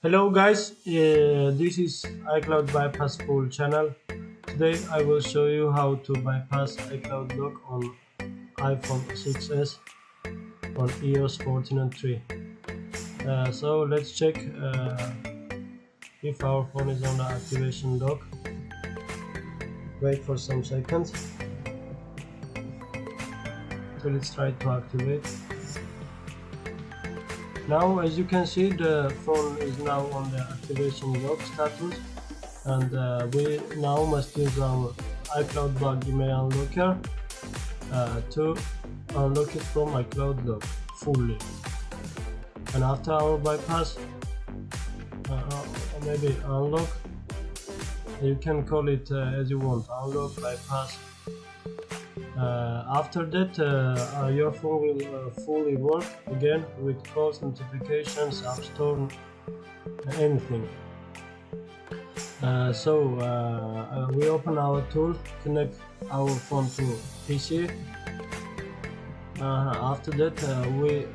Hello guys, this is iCloud Bypass full channel. Today I will show you how to bypass iCloud lock on iPhone 6s on iOS 14.3. So let's check if our phone is on the activation lock. Wait for some seconds till it's tried to activate. Now, as you can see, the phone is now on the activation lock status, and we now must use our iCloud Bug IMEI Unlocker to unlock it from iCloud lock fully. And after our bypass, maybe unlock, you can call it as you want, unlock, bypass. After that, your phone will fully work again with calls, notifications, App Store, anything. We open our tool, connect our phone to PC. After that, we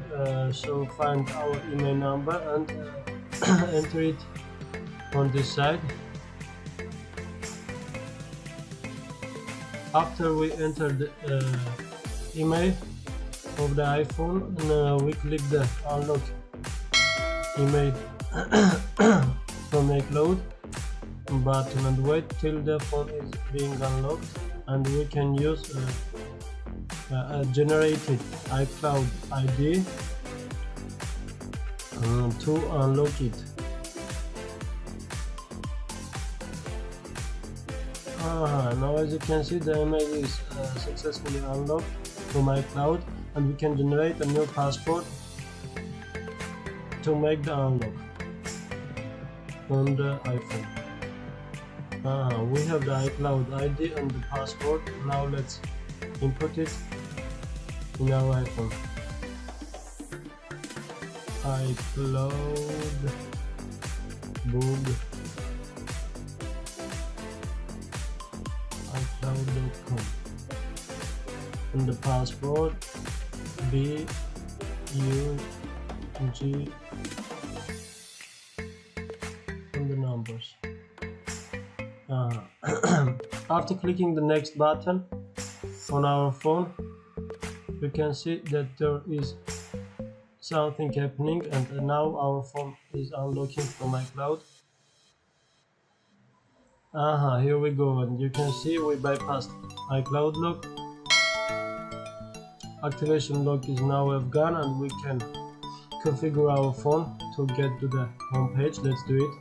shall find our email number and enter it on this side. After we enter the email of the iPhone, we click the unlock email from iCloud button and wait till the phone is being unlocked, and we can use a generated iCloud ID to unlock it. Now as you can see, the email is successfully unlocked from iCloud, and we can generate a new password to make the unlock on the iPhone. We have the iCloud ID and the password. Now let's input it in our iPhone. iCloud Bug iCloud.com, and the password BUG. and the numbers. After clicking the next button on our phone, you can see that there is something happening, and now our phone is unlocking from iCloud. Here we go, and you can see we bypassed iCloud lock. Activation lock is now gone, and we can configure our phone to get to the home page. Let's do it.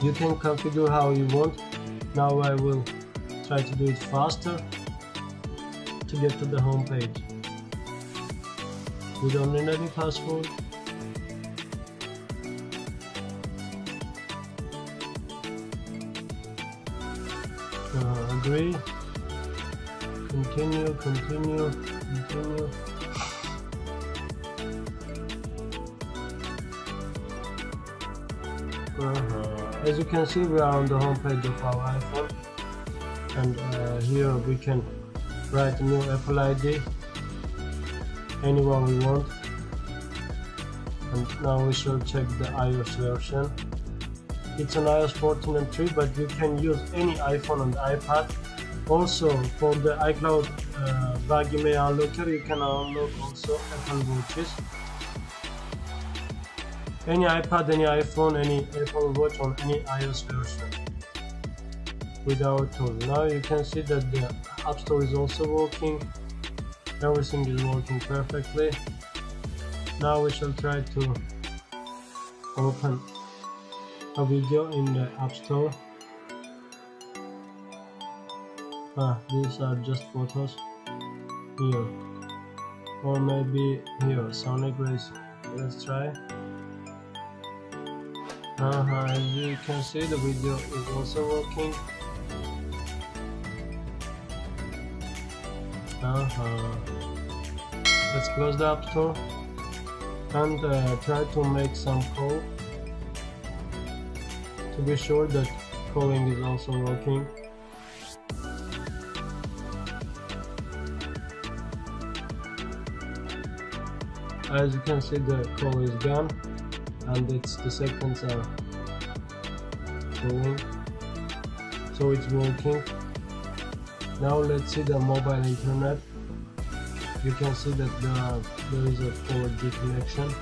You can configure how you want. Now I will try to do it faster to get to the home page. We don't need any password. Agree. Continue. As you can see, we are on the home page of our iPhone, and here we can write a new Apple ID, anyone we want. And now we shall check the iOS version. It's an iOS 14.3, but you can use any iPhone and iPad. Also, for the iCloud Bug IMEI Unlocker, you can unlock also Apple Watches. Any iPad, any iPhone, any Apple Watch on any iOS version with our tool. Now you can see that the App Store is also working. Everything is working perfectly. Now we shall try to open a video in the App Store. These are just photos here, or maybe here, Sonic Racing. Let's try. As you can see, the video is also working. Let's close the App Store and try to make some call to be sure that calling is also working. As you can see, the call is gone and the seconds are showing, so it's working. Now let's see the mobile internet. You can see that there is a 4G connection.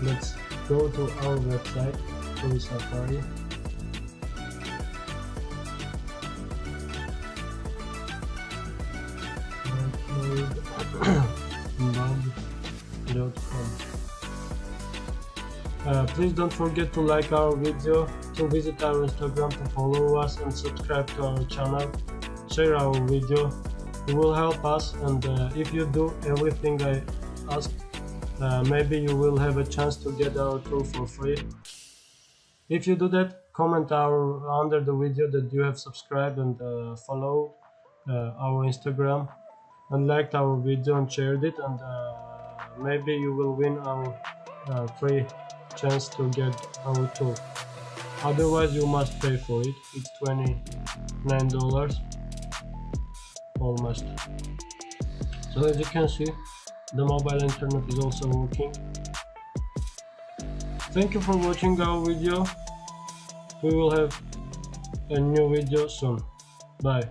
Let's go to our website through Safari. Please don't forget to like our video, to visit our Instagram, to follow us and subscribe to our channel. Share our video, it will help us, and if you do everything I asked, maybe you will have a chance to get our tool for free. If you do that, comment under the video that you have subscribed and follow our Instagram and liked our video and shared it, and maybe you will win our free chance to get our tool. Otherwise you must pay for it. It's $29 almost. So as you can see, the mobile internet is also working. Thank you for watching our video. We will have a new video soon. Bye.